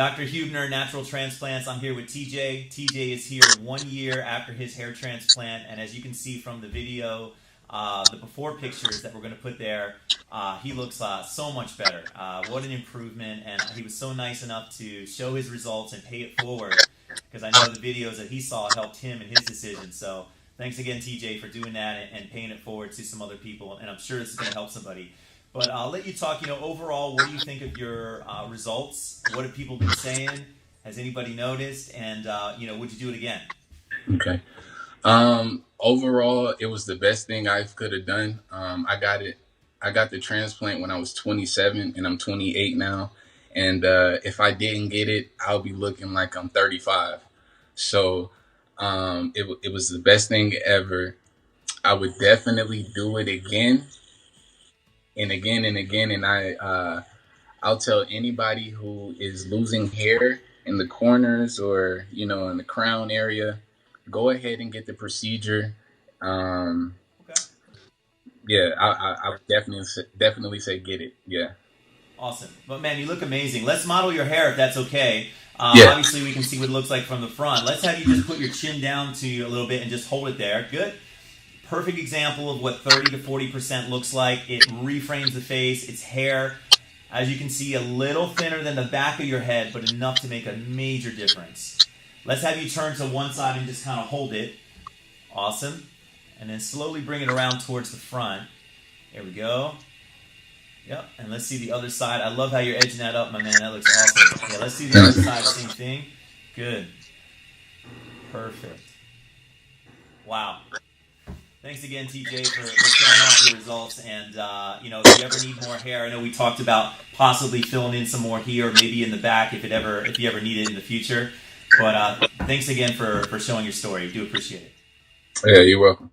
Dr. Hubner, Natural Transplants. I'm here with TJ. TJ is here 1 year after his hair transplant, and as you can see from the video, the before pictures that we're going to put there, he looks so much better. What an improvement, and he was so nice enough to show his results and pay it forward, because I know the videos that he saw helped him in his decision. So thanks again, TJ, for doing that and paying it forward to some other people, and I'm sure this is going to help somebody. But I'll let you talk, overall, what do you think of your results? What have people been saying? Has anybody noticed? And, would you do it again? Okay. Overall, it was the best thing I could have done. I got the transplant when I was 27 and I'm 28 now. And if I didn't get it, I'll be looking like I'm 35. So it was the best thing ever. I would definitely do it again and again and again. And I'll tell anybody who is losing hair in the corners or, in the crown area, go ahead and get the procedure. Um, Okay. yeah, I would definitely say get it. Yeah. Awesome. But, man, you look amazing. Let's model your hair if that's okay. Yeah. Obviously, we can see what it looks like from the front. Let's have you just put your chin down to you a little bit and just hold it there. Good. Perfect example of what 30 to 40% looks like. It reframes the face. It's hair. As you can see, a little thinner than the back of your head, but enough to make a major difference. Let's have you turn to one side and just kind of hold it. Awesome. And then slowly bring it around towards the front. There we go. Yep. And let's see the other side. I love how you're edging that up, my man. That looks awesome. Yeah, let's see the other side. Same thing. Good. Perfect. Wow. Thanks again, TJ, for showing off your results. And, if you ever need more hair, I know we talked about possibly filling in some more here, maybe in the back if you ever need it in the future. But thanks again for showing your story. We do appreciate it. Yeah, you're welcome.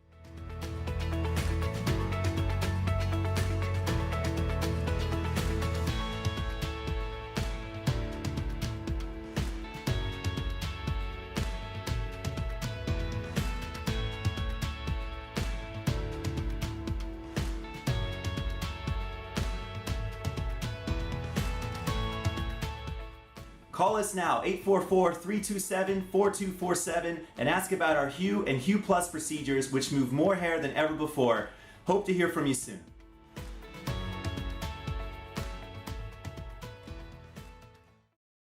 Call us now, 844-327-4247, and ask about our Hue and Hue Plus procedures, which move more hair than ever before. Hope to hear from you soon.